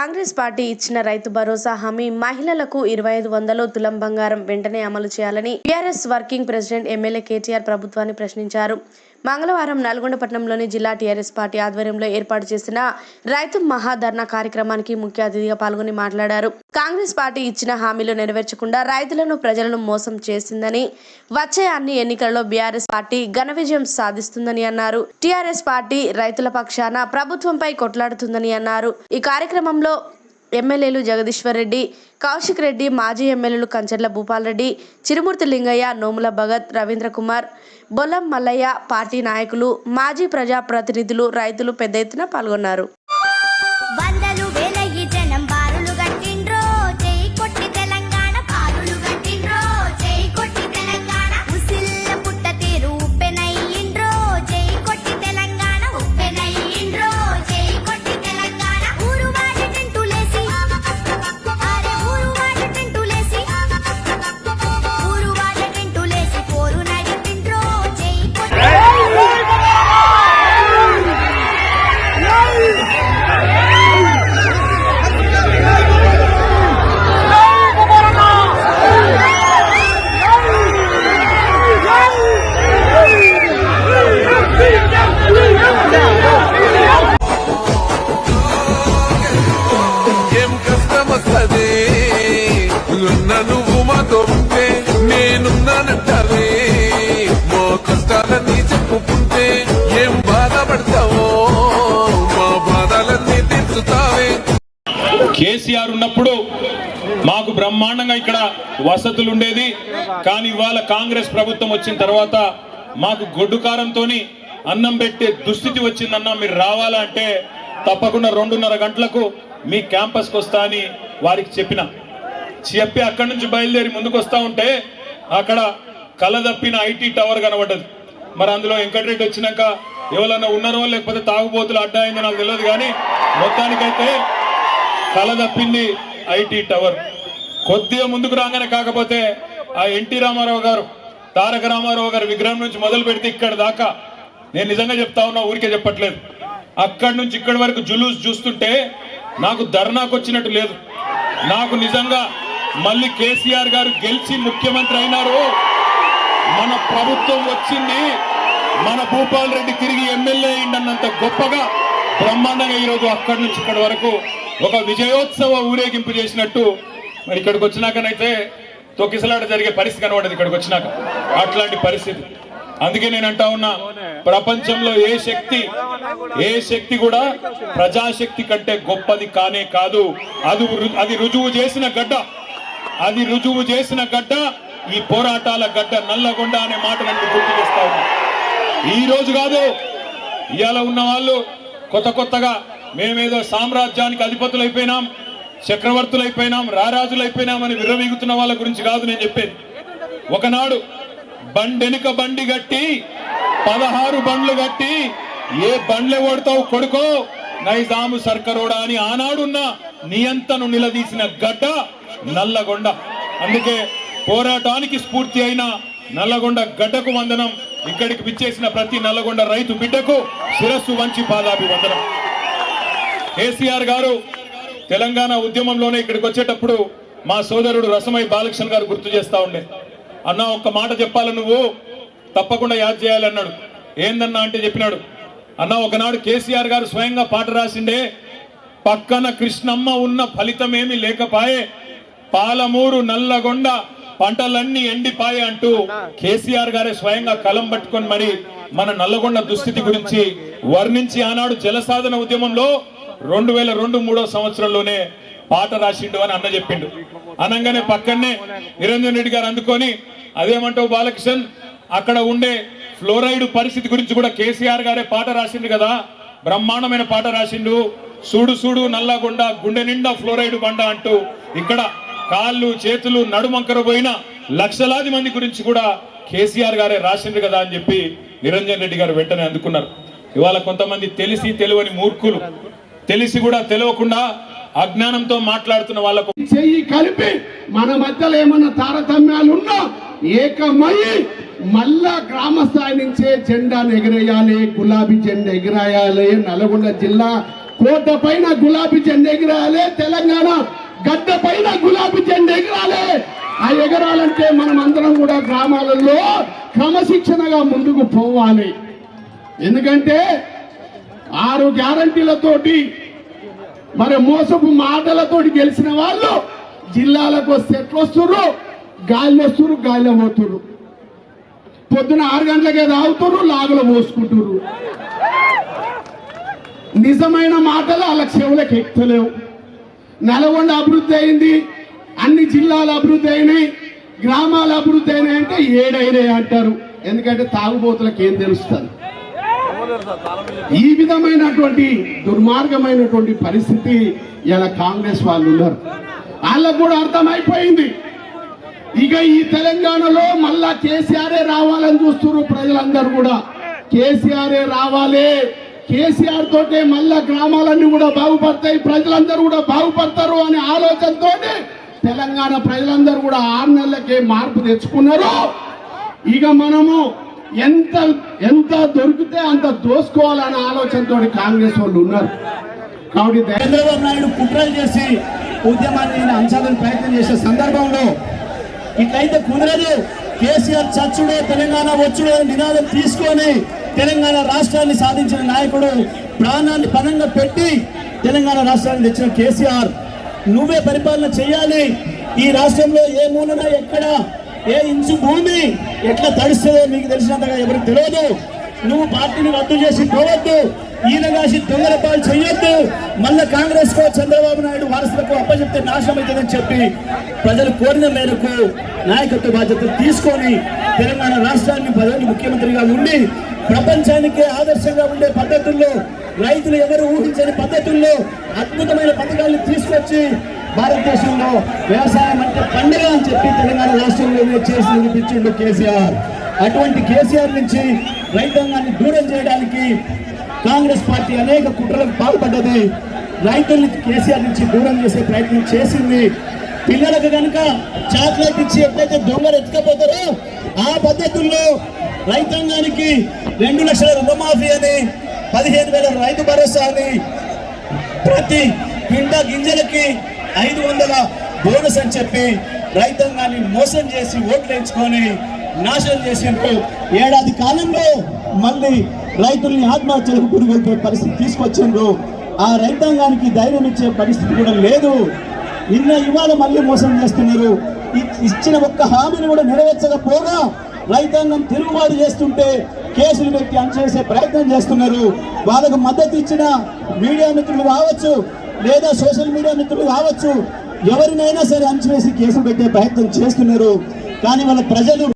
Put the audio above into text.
Congress party ఇచ్చిన రైతు భరోసా హామీ మహిళలకు 2500 తులం బంగారం వెంటనే అమలు చేయాలని TRS working president MLA KTR ప్రభుత్వాన్ని ప్రశ్నించారు. మంగళవారం నల్గొండ పట్టణంలోని జిల్లా టీఆర్ఎస్ పార్టీ ఆధ్వర్యంలో ఏర్పాటు చేసిన రైతు మహాధర్నా కార్యక్రమానికి ముఖ్య అతిథిగా పాల్గొని మాట్లాడారు. కాంగ్రెస్ పార్టీ ఇచ్చిన హామీలు నెరవేర్చకుండా రైతులను ప్రజలను మోసం చేసిందని, వచ్చే అన్ని ఎన్నికల్లో బీఆర్ఎస్ పార్టీ ఘన విజయం సాధిస్తుందని అన్నారు. టీఆర్ఎస్ పార్టీ రైతుల పక్షాన ప్రభుత్వంపై కొట్లాడుతుందని అన్నారు. ఈ కార్యక్రమంలో ఎమ్మెల్యేలు జగదీశ్వర్ రెడ్డి, కౌశిక్ రెడ్డి, మాజీ ఎమ్మెల్యేలు కంచర్ల భూపాల్ రెడ్డి, చిరుమూర్తి లింగయ్య, నోముల భగత్, రవీంద్ర కుమార్, బొల్లం మల్లయ్య, పార్టీ నాయకులు, మాజీ ప్రజా ప్రతినిధులు, రైతులు పెద్ద ఎత్తున పాల్గొన్నారు. కేసీఆర్ ఉన్నప్పుడు మాకు బ్రహ్మాండంగా ఇక్కడ వసతులు ఉండేది. కానీ ఇవాళ కాంగ్రెస్ ప్రభుత్వం వచ్చిన తర్వాత మాకు గొడ్డుకారంతో అన్నం పెట్టే దుస్థితి వచ్చిందన్న. మీరు రావాలంటే తప్పకుండా 2:30 గంటలకు మీ క్యాంపస్కి వస్తా అని వారికి చెప్పి అక్కడి నుంచి బయలుదేరి ముందుకు వస్తూ ఉంటే అక్కడ కలదప్పిన ఐటీ టవర్ కనబడ్డది. మరి అందులో వెంకటరెడ్డి వచ్చినాక ఎవరన్నా ఉన్నారో లేకపోతే తాగుబోతులు అడ్డాయిందో నాకు తెలియదు. కానీ మొత్తానికైతే కలదప్పింది ఐటీ టవర్. కొద్దిగా ముందుకు రాగానే కాకపోతే ఆ ఎన్టీ రామారావు గారు, తారక రామారావు గారు విగ్రహం నుంచి మొదలు పెడితే ఇక్కడ దాకా, నేను నిజంగా చెప్తా ఉన్నా, ఊరికే చెప్పట్లేదు, అక్కడి నుంచి ఇక్కడి వరకు జులూస్ చూస్తుంటే నాకు ధర్నాకు వచ్చినట్టు లేదు. నాకు నిజంగా మళ్ళీ కేసీఆర్ గారు గెలిచి ముఖ్యమంత్రి అయినారు, మన ప్రభుత్వం వచ్చింది, మన భూపాల్ రెడ్డి తిరిగి ఎమ్మెల్యే అయిందన్నంత గొప్పగా బ్రహ్మాండంగా ఈరోజు అక్కడి నుంచి ఇక్కడి వరకు ఒక విజయోత్సవ ఊరేగింపు చేసినట్టు మరి ఇక్కడికి వచ్చినాకనైతే తొక్కిసలాట జరిగే పరిస్థితి కనబడదు. ఇక్కడికి వచ్చినాక అట్లాంటి పరిస్థితి. అందుకే నేను అంటా ఉన్నా, ప్రపంచంలో ఏ శక్తి కూడా ప్రజాశక్తి కంటే గొప్పది కానే కాదు. అది రుజువు చేసిన గడ్డ ఈ పోరాటాల గడ్డ నల్లగొండ అనే మాట నన్ను గుర్తు చేస్తా ఉన్నా. ఈ రోజు కాదు, ఇవాళ ఉన్న వాళ్ళు కొత్తగా మేమేదో సామ్రాజ్యానికి అధిపతులు అయిపోయినాం, చక్రవర్తులు అయిపోయినాం, రారాజులు అయిపోయినామని విర్రవీగుతున్న వాళ్ళ గురించి కాదు నేను చెప్పేది. ఒకనాడు బండెనుక బండి గట్టి 16 బండ్లు గట్టి ఏ బండ్లే ఓడతావు కొడుకో నైజాము సర్కరోడా అని ఆనాడున్న నియంతను నిలదీసిన గడ్డ నల్లగొండ. అందుకే పోరాటానికి స్ఫూర్తి అయిన నల్లగొండ గడ్డకు వందనం. ఇక్కడికి విచ్చేసిన ప్రతి నల్లగొండ రైతు బిడ్డకు శిరస్సు వంచి పాదాభివందనం. కేసీఆర్ గారు తెలంగాణ ఉద్యమంలోనే ఇక్కడికి వచ్చేటప్పుడు మా సోదరుడు రసమై బాలకృష్ణ గారు గుర్తు చేస్తా ఉండే, అన్న ఒక్క మాట చెప్పాలి, నువ్వు తప్పకుండా యాద్ చేయాలి అన్నాడు. ఏందన్నా అంటే చెప్పినాడు, అన్న ఒకనాడు కేసీఆర్ గారు స్వయంగా పాట రాసిండే, పక్కన కృష్ణమ్మ ఉన్న ఫలితమేమి లేకపాయే, పాలమూరు నల్లగొండ పంటలన్నీ ఎండిపాయే అంటూ కేసీఆర్ గారే స్వయంగా కలం పట్టుకొని మరి మన నల్లగొండ దుస్థితి గురించి వర్ణించి ఆనాడు జలసాధన ఉద్యమంలో 2002-03 సంవత్సరంలోనే పాట రాసిండు అని అన్న చెప్పిండు. అనగానే పక్కనే నిరంజన్ రెడ్డి గారు అందుకొని, అదేమంటావు బాలకృష్ణ, అక్కడ ఉండే ఫ్లోరైడ్ పరిస్థితి గురించి కూడా కేసీఆర్ గారే పాట రాసిండు కదా, బ్రహ్మాండమైన పాట రాసిండు, సూడు నల్లగొండ గుండె నిండా ఫ్లోరైడ్ బండ అంటూ ఇక్కడ కాళ్ళు చేతులు నడుమంకర పోయిన లక్షలాది మంది గురించి కూడా కేసీఆర్ గారే రాసిండు కదా అని చెప్పి నిరంజన్ రెడ్డి గారు వెంటనే అందుకున్నారు. ఇవాళ కొంతమంది తెలిసి తెలియని మూర్ఖులు, తెలిసి కూడా తెలియకుండా అజ్ఞానంతో మాట్లాడుతున్న వాళ్ళకు చెయ్యి కలిపి మన మధ్యలో ఏమన్నా తారతమ్యాలున్నా ఏకమై మళ్ళా గ్రామ స్థాయి నుంచే జెండాను ఎగిరేయాలి, గులాబీ జెండా ఎగిరేయాలి. నల్గొండ జిల్లా కోట పైన గులాబీ జెండా ఎగిరాలి, తెలంగాణ గడ్డ పైన గులాబీ జెండా ఎగిరాలి. ఆ ఎగరాలంటే మనం అందరం కూడా గ్రామాలలో క్రమశిక్షణగా ముందుకు పోవాలి. ఎందుకంటే 6 గ్యారంటీలతోటి మరి మోసపు మాటలతోటి గెలిచిన వాళ్ళు జిల్లాలకు వస్తే ఎట్లా వస్తుర్రు, గాలిలో వస్తుర్రు, గాలిలో పోతుర్రు. పొద్దున 6 గంటలకే తాగుతుర్రు, లాగులో పోసుకుంటుర్రు. నిజమైన మాటలు వాళ్ళ చెవులకు ఎక్కలేవు. నల్గొండ అభివృద్ధి అయింది, అన్ని జిల్లాలు అభివృద్ధి అయినాయి, గ్రామాలు అభివృద్ధి అయినాయి అంటే ఏడైనాయి అంటారు. ఎందుకంటే తాగుబోతులకు ఏం తెలుస్తుంది? ఈ విధమైనటువంటి దుర్మార్గమైనటువంటి పరిస్థితి ఇలా కాంగ్రెస్ వాళ్ళు ఉన్నారు. వాళ్ళకు కూడా అర్థమైపోయింది. ఇక ఈ తెలంగాణలో మళ్ళా కేసీఆర్ రావాలని చూస్తున్నారు ప్రజలందరూ కూడా. కేసీఆర్ రావాలి, కేసీఆర్ తోటే మళ్ళా గ్రామాలన్నీ కూడా బాగుపడతాయి, ప్రజలందరూ కూడా బాగుపడతారు అనే ఆలోచనతో తెలంగాణ ప్రజలందరూ కూడా 6 నెలలకే మార్పు తెచ్చుకున్నారు. ఇక మనము ఎంత ఎంత దొరికితే అంత దోసుకోవాలనే ఆలోచనతో కాంగ్రెస్ వాళ్ళు ఉన్నారు. కాబట్టి చంద్రబాబు నాయుడు కుట్రలు చేసి ఉద్యమాన్ని అంశాలను ప్రయత్నం చేసే సందర్భంలో ఇట్లయితే కుదరదు. కేసీఆర్ చచ్చుడే తెలంగాణ వచ్చుడే నినాదం తీసుకొని తెలంగాణ రాష్ట్రాన్ని సాధించిన నాయకుడు, ప్రాణాన్ని పణంగా పెట్టి తెలంగాణ రాష్ట్రాన్ని తెచ్చిన కేసీఆర్, నువ్వే పరిపాలన చేయాలి. ఈ రాష్ట్రంలో ఏ మూలన ఎక్కడ ఏ ఇంచు భూమి ఎట్లా తడుస్తుందో మీకు తెలిసినంతగా ఎవరికి తెలియదు. నువ్వు పార్టీని రద్దు చేసి పోవద్దు, ఈయన కాసి దొంగల పాలు చేయొద్దు, మళ్ళా కాంగ్రెస్ కో చంద్రబాబు నాయుడు వారసులకు అప్పచెప్తే నాశనం అవుతుందని చెప్పి ప్రజలు కోరిన మేరకు నాయకత్వ బాధ్యతలు తీసుకొని తెలంగాణ రాష్ట్రాన్ని పదవి ముఖ్యమంత్రిగా ఉండి ప్రపంచానికే ఆదర్శంగా ఉండే పద్ధతుల్లో, రైతులు ఎవరు ఊహించని పద్ధతుల్లో అద్భుతమైన పథకాలను తీసుకొచ్చి భారతదేశంలో వ్యవసాయం అంటే పండుగ అని చెప్పి తెలంగాణ రాష్ట్రంలో చేసి నిరూపించిండు కేసీఆర్. అటువంటి కేసీఆర్ నుంచి రైతాంగాన్ని దూరం చేయడానికి కాంగ్రెస్ పార్టీ అనేక కుట్రలకు పాల్పడ్డది. రైతుల్ని కేసీఆర్ నుంచి దూరం చేసే ప్రయత్నం చేసింది. పిల్లలకు కనుక చాక్లెట్ ఇచ్చి ఎట్లయితే దొంగలు ఎత్తుకపోతారో ఆ పద్ధతుల్లో రైతాంగానికి 2 లక్షల రుణమాఫీ అని, 15,000 రైతు భరోసా అని, ప్రతి క్వింటా గింజలకి 500 బోనస్ అని చెప్పి రైతాంగాన్ని మోసం చేసి ఓట్లు వేయించుకొని నాశనం చేసిండ్రు. 1 ఏడాది కాలంలో మళ్ళీ రైతుల్ని ఆత్మహత్యలకు గురిగొల్పే పరిస్థితి తీసుకొచ్చిండ్రు. ఆ రైతాంగానికి ధైర్యం ఇచ్చే పరిస్థితి కూడా లేదు. ఇవాళ మళ్ళీ మోసం చేస్తున్నారు. ఇచ్చిన ఒక్క హామీని కూడా నెరవేర్చకపోగా రైతాంగం తిరుగుబాటు చేస్తుంటే కేసులు పెట్టి అణచివేసే ప్రయత్నం చేస్తున్నారు. వాళ్ళకు మద్దతు ఇచ్చిన మీడియా మిత్రులు కావచ్చు, లేదా సోషల్ మీడియా మిత్రులు కావచ్చు, ఎవరినైనా సరే అణచివేసి కేసులు పెట్టే ప్రయత్నం చేస్తున్నారు. కానీ వాళ్ళ ప్రజలు